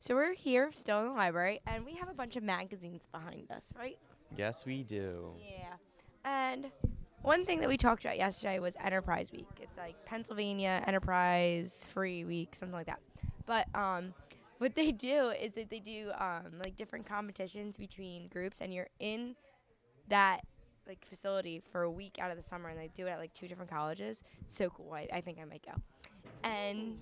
So we're here still in the library, and we have a bunch of magazines behind us, right? Yes, we do. Yeah. And one thing that we talked about yesterday was Enterprise Week. It's like Pennsylvania Enterprise Free Week, something like that. But what they do is that they do like different competitions between groups, and you're in that like facility for a week out of the summer, and they do it at like two different colleges. It's so cool. I think I might go. And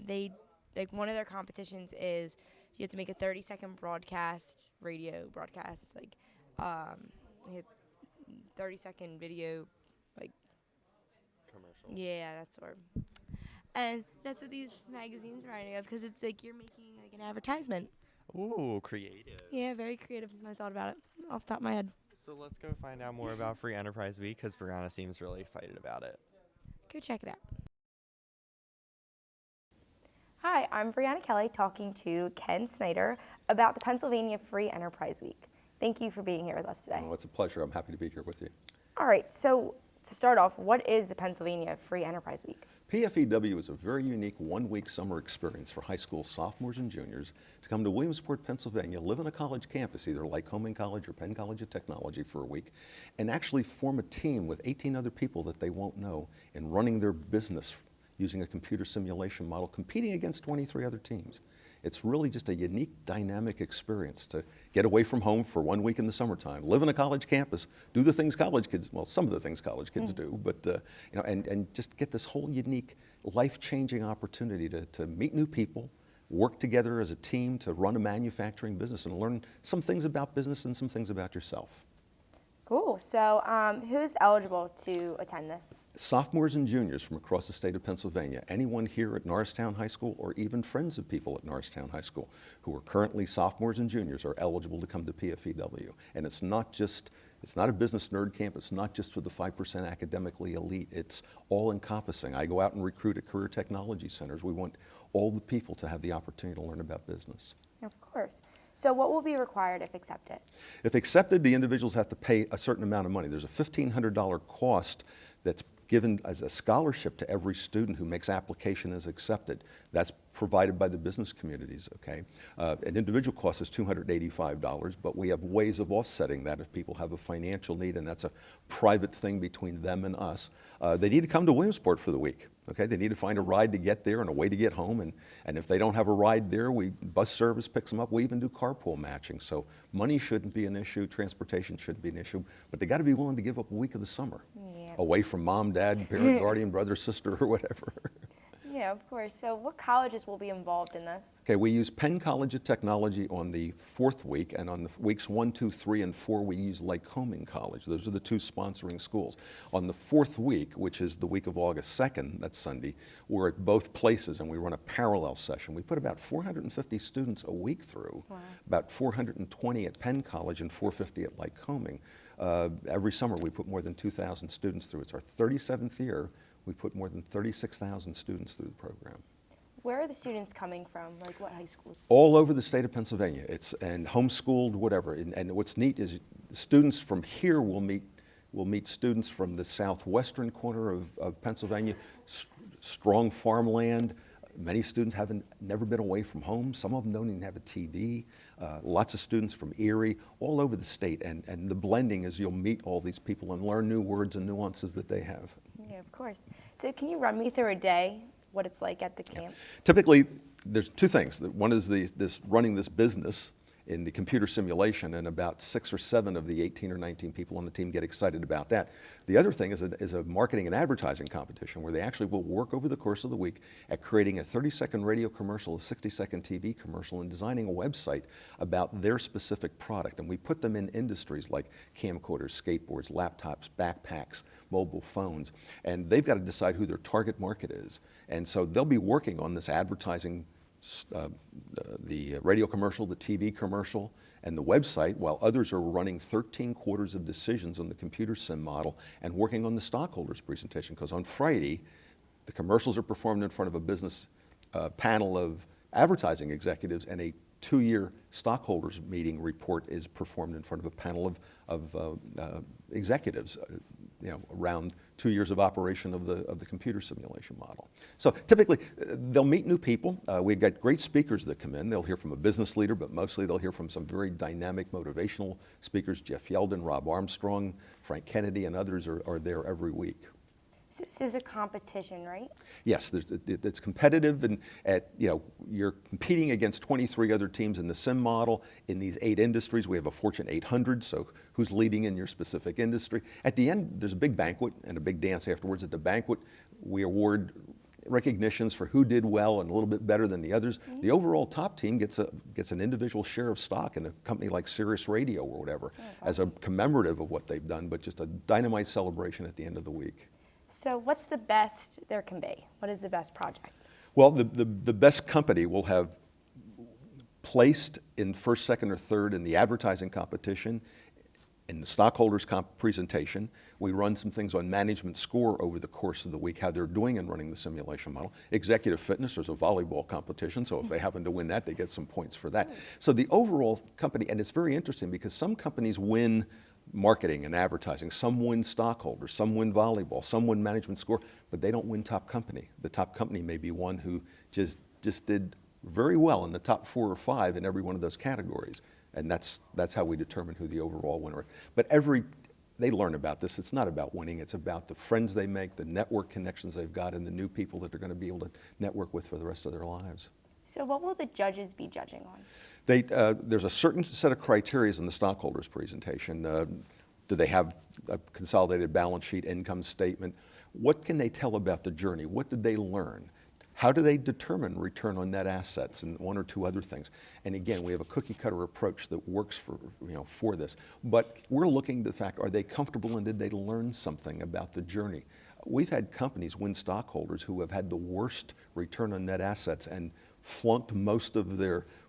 they like one of their competitions is you have to make a 30-second broadcast, radio broadcast, like um, like a 30-second video, like Commercial. yeah, that's word. And that's what these magazines remind me of because it's like you're making like an advertisement. Ooh, creative. Yeah, very creative. I thought about it off the top of my head. So let's go find out more about Free Enterprise Week because Brianna seems really excited about it. Go check it out. Hi, I'm Brianna Kelly talking to Ken Snyder about the Pennsylvania Free Enterprise Week. Thank you for being here with us today. Oh, it's a pleasure. I'm happy to be here with you. All right, so to start off, what is the Pennsylvania Free Enterprise Week? PFEW is a very unique one-week summer experience for high school sophomores and juniors to come to Williamsport, Pennsylvania, live on a college campus, either Lycoming College or Penn College of Technology for a week, and actually form a team with 18 other people that they won't know in running their business using a computer simulation model, competing against 23 other teams. It's really just a unique, dynamic experience to get away from home for 1 week in the summertime, live on a college campus, do the things college kids, well, some of the things college kids do, but you know, and just get this whole unique, life-changing opportunity to meet new people, work together as a team to run a manufacturing business and learn some things about business and some things about yourself. Cool. So who's eligible to attend this? Sophomores and juniors from across the state of Pennsylvania, anyone here at Norristown High School or even friends of people at Norristown High School who are currently sophomores and juniors are eligible to come to PFEW. And it's not a business nerd camp, it's not just for the 5% academically elite, it's all encompassing. I go out and recruit at career technology centers. We want all the people to have the opportunity to learn about business. Of course. So what will be required if accepted? If accepted, the individuals have to pay a certain amount of money. There's a $1,500 cost that's given as a scholarship to every student who makes application as accepted. That's provided by the business communities, okay? An individual cost is $285, but we have ways of offsetting that if people have a financial need, and that's a private thing between them and us. They need to come to Williamsport for the week, okay? They need to find a ride to get there and a way to get home, and if they don't have a ride there, bus service picks them up. We even do carpool matching, so money shouldn't be an issue, transportation shouldn't be an issue, but they gotta be willing to give up a week of the summer. Yeah. Away from mom, dad, parent, guardian, brother, sister, or whatever. Yeah, of course. So what colleges will be involved in this? Okay, we use Penn College of Technology on the 4th week, and on the weeks 1, 2, 3, and 4, we use Lycoming College. Those are the two sponsoring schools. On the 4th week, which is the week of August 2nd, that's Sunday, we're at both places and we run a parallel session. We put about 450 students a week through, about 420 at Penn College and 450 at Lycoming. Every summer we put more than 2,000 students through. It's our 37th year. We put more than 36,000 students through the program. Where are the students coming from? Like what high schools? All over the state of Pennsylvania. And homeschooled, whatever. And what's neat is students from here will meet students from the southwestern corner of Pennsylvania, strong farmland. Many students never been away from home. Some of them don't even have a TV. Lots of students from Erie, all over the state. And the blending is you'll meet all these people and learn new words and nuances that they have. Yeah, of course. So can you run me through a day, what it's like at the camp? Typically, there's two things. One is running this business in the computer simulation, and about 6 or 7 of the 18 or 19 people on the team get excited about that. The other thing is a marketing and advertising competition where they actually will work over the course of the week at creating a 30-second radio commercial, a 60-second TV commercial, and designing a website about their specific product. And we put them in industries like camcorders, skateboards, laptops, backpacks, mobile phones, and they've got to decide who their target market is. And so they'll be working on this advertising, the radio commercial, the TV commercial, and the website, while others are running 13 quarters of decisions on the computer sim model and working on the stockholders presentation. Because on Friday, the commercials are performed in front of a business panel of advertising executives, and a 2-year stockholders meeting report is performed in front of a panel of executives. around 2 years of operation of the computer simulation model. So typically, they'll meet new people. We've got great speakers that come in. They'll hear from a business leader, but mostly they'll hear from some very dynamic, motivational speakers. Jeff Yeldon, Rob Armstrong, Frank Kennedy, and others are there every week. So this is a competition, right? Yes, it's competitive, and you're competing against 23 other teams in the sim model in these 8 industries. We have a Fortune 800, so who's leading in your specific industry. At the end, there's a big banquet and a big dance afterwards. At the banquet, we award recognitions for who did well and a little bit better than the others. Mm-hmm. The overall top team gets an individual share of stock in a company like Sirius Radio or whatever, as a commemorative of what they've done, but just a dynamite celebration at the end of the week. So what's the best there can be? What is the best project? Well, the best company will have placed in first, second, or third in the advertising competition, in the stockholders' presentation. We run some things on management score over the course of the week, how they're doing in running the simulation model. Executive fitness, there's a volleyball competition, so if they happen to win that, they get some points for that. So the overall company, and it's very interesting because some companies win marketing and advertising, some win stockholders, some win volleyball, some win management score, but they don't win top company. The top company may be one who just did very well in the top 4 or 5 in every one of those categories. And that's how we determine who the overall winner is. But they learn about this. It's not about winning. It's about the friends they make, the network connections they've got, and the new people that they're going to be able to network with for the rest of their lives. So what will the judges be judging on? There's a certain set of criteria in the stockholders presentation. Do they have a consolidated balance sheet, income statement? What can they tell about the journey? What did they learn? How do they determine return on net assets and 1 or 2 other things? And again, we have a cookie cutter approach that works for this. But we're looking at the fact, are they comfortable and did they learn something about the journey? We've had companies win stockholders who have had the worst return on net assets and flunked most of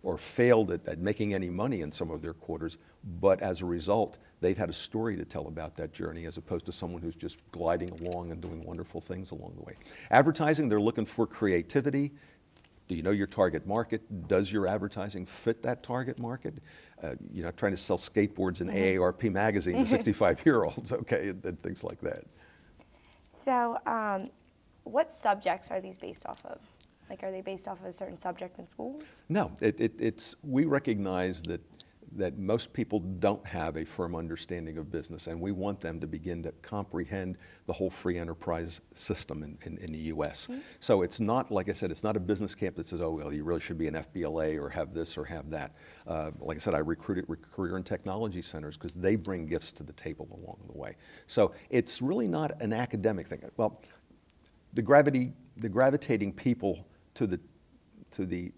or failed at making any money in some of their quarters, but as a result, they've had a story to tell about that journey as opposed to someone who's just gliding along and doing wonderful things along the way. Advertising, they're looking for creativity. Do you know your target market? Does your advertising fit that target market? You're not trying to sell skateboards in AARP magazine to 65-year-olds, okay, and things like that. So what subjects are these based off of? Like, are they based off of a certain subject in school? No, we recognize that most people don't have a firm understanding of business, and we want them to begin to comprehend the whole free enterprise system in the U.S. Mm-hmm. So it's not, like I said, it's not a business camp that says, oh, well, you really should be an FBLA or have this or have that. Like I said, I recruited career and technology centers because they bring gifts to the table along the way. So it's really not an academic thing. Well, the gravitating people to the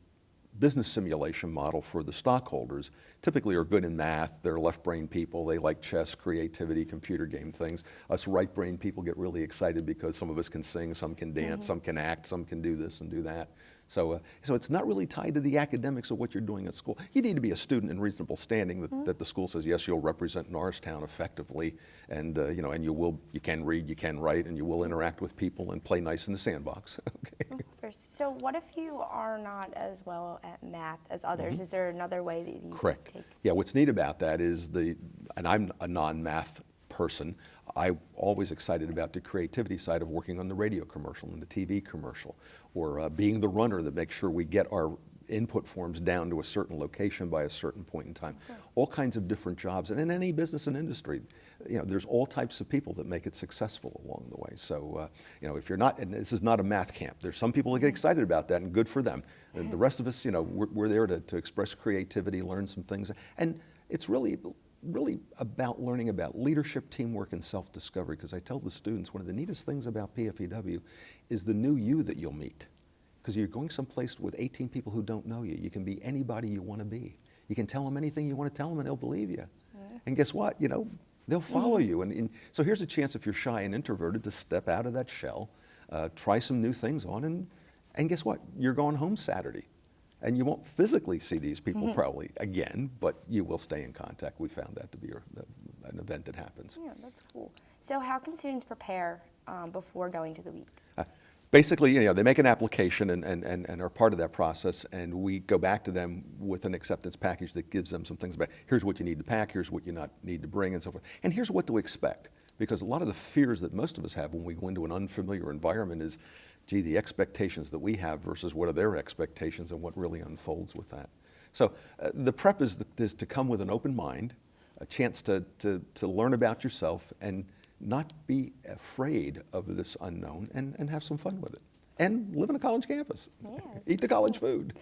business simulation model for the stockholders typically are good in math. They're left-brain people. They like chess, creativity, computer game things. Us right-brain people get really excited because some of us can sing, some can dance, some can act, some can do this and do that. So it's not really tied to the academics of what you're doing at school. You need to be a student in reasonable standing that the school says, yes, you'll represent Norristown effectively, and and you can read, you can write, and you will interact with people and play nice in the sandbox. Okay. So what if you are not as well at math as others? Is there another way that you Correct. take? Yeah, what's neat about that is and I'm a non-math person, I'm always excited about the creativity side of working on the radio commercial and the TV commercial, or being the runner that makes sure we get our input forms down to a certain location by a certain point in time. Sure. All kinds of different jobs, and in any business and industry, there's all types of people that make it successful along the way. So, if you're not, and this is not a math camp, there's some people that get excited about that, and good for them. And the rest of us, we're there to express creativity, learn some things, and it's really about learning about leadership, teamwork, and self-discovery, because I tell the students one of the neatest things about PFEW is the new you that you'll meet. Because you're going someplace with 18 people who don't know you. You can be anybody you want to be. You can tell them anything you want to tell them and they'll believe you. And guess what? They'll follow you. And so here's a chance, if you're shy and introverted, to step out of that shell, try some new things on, and guess what? You're going home Saturday. And you won't physically see these people probably again, but you will stay in contact. We found that to be an event that happens. Yeah, that's cool. So how can students prepare before going to the week? Basically, they make an application and are part of that process, and we go back to them with an acceptance package that gives them some things about, here's what you need to pack, here's what you not need to bring, and so forth. And here's what to expect. Because a lot of the fears that most of us have when we go into an unfamiliar environment is, gee, the expectations that we have versus what are their expectations and what really unfolds with that. So the prep is to come with an open mind, a chance to learn about yourself and not be afraid of this unknown and have some fun with it. And live on a college campus. Yeah. Eat the college food.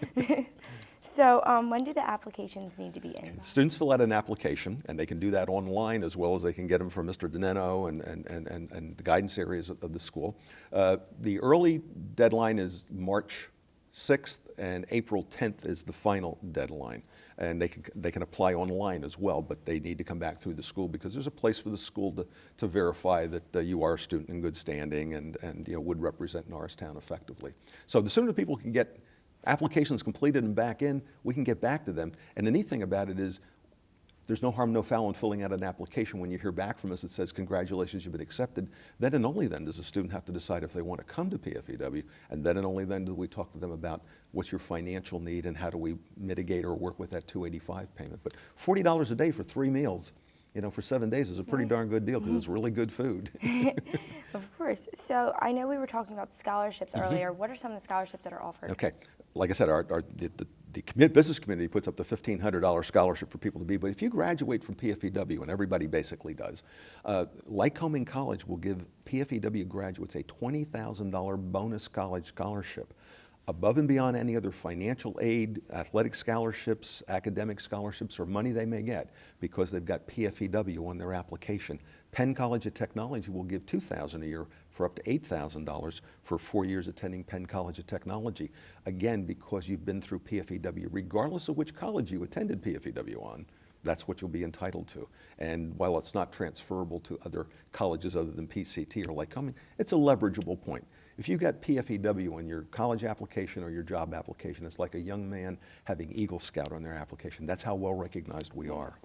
So when do the applications need to be in? Students fill out an application, and they can do that online as well as they can get them from Mr. Deneno and the guidance areas of the school. The early deadline is March 6th, and April 10th is the final deadline. And they can apply online as well, but they need to come back through the school because there's a place for the school to verify that you are a student in good standing and would represent Norristown effectively. So the sooner people can get applications completed and back in, we can get back to them. And the neat thing about it is there's no harm, no foul in filling out an application. When you hear back from us that says, congratulations, you've been accepted, then and only then does the student have to decide if they want to come to PFEW, and then and only then do we talk to them about what's your financial need and how do we mitigate or work with that $285 payment. But $40 a day for 3 meals, for 7 days is a pretty darn good deal because it's really good food. Of course. So I know we were talking about scholarships earlier. What are some of the scholarships that are offered? Okay. Like I said, the business community puts up the $1,500 scholarship for people to be, but if you graduate from PFEW, and everybody basically does, Lycoming College will give PFEW graduates a $20,000 bonus college scholarship above and beyond any other financial aid, athletic scholarships, academic scholarships, or money they may get because they've got PFEW on their application. Penn College of Technology will give $2,000 a year for up to $8,000 for 4 years attending Penn College of Technology. Again, because you've been through PFEW, regardless of which college you attended PFEW on, that's what you'll be entitled to. And while it's not transferable to other colleges other than PCT or Lycoming, it's a leverageable point. If you got PFEW on your college application or your job application, it's like a young man having Eagle Scout on their application. That's how well recognized we are.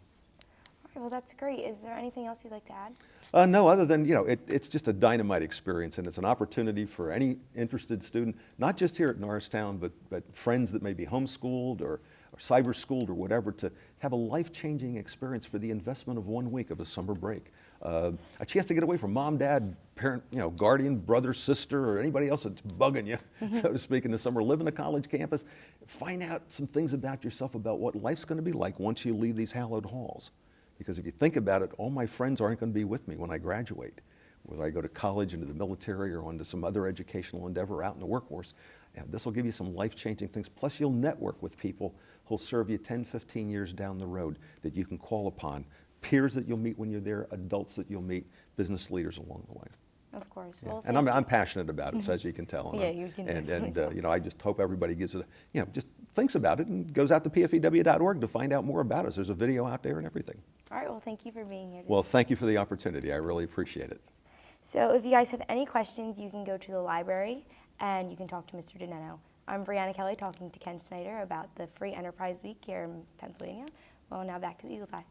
All right, well, that's great. Is there anything else you'd like to add? No, other than, it's just a dynamite experience, and it's an opportunity for any interested student, not just here at Norristown, but friends that may be homeschooled or cyber schooled or whatever, to have a life-changing experience for the investment of 1 week of a summer break. A chance to get away from mom, dad, parent, guardian, brother, sister, or anybody else that's bugging you, so to speak, in the summer. Live in a college campus. Find out some things about yourself, about what life's going to be like once you leave these hallowed halls. Because if you think about it, all my friends aren't going to be with me when I graduate. Whether I go to college, into the military, or onto some other educational endeavor out in the workforce, this will give you some life-changing things. Plus, you'll network with people who'll serve you 10, 15 years down the road that you can call upon. Peers that you'll meet when you're there, adults that you'll meet, business leaders along the way. Of course. Yeah. Well, and I'm passionate about it, so as you can tell. Yeah, you can. And I just hope everybody gives it, just thinks about it and goes out to pfew.org to find out more about us. There's a video out there and everything. All right, well, thank you for being here today. Well, thank you for the opportunity. I really appreciate it. So if you guys have any questions, you can go to the library and you can talk to Mr. Deneno. I'm Brianna Kelly talking to Ken Snyder about the Free Enterprise Week here in Pennsylvania. Well, now back to the Eagles Eye.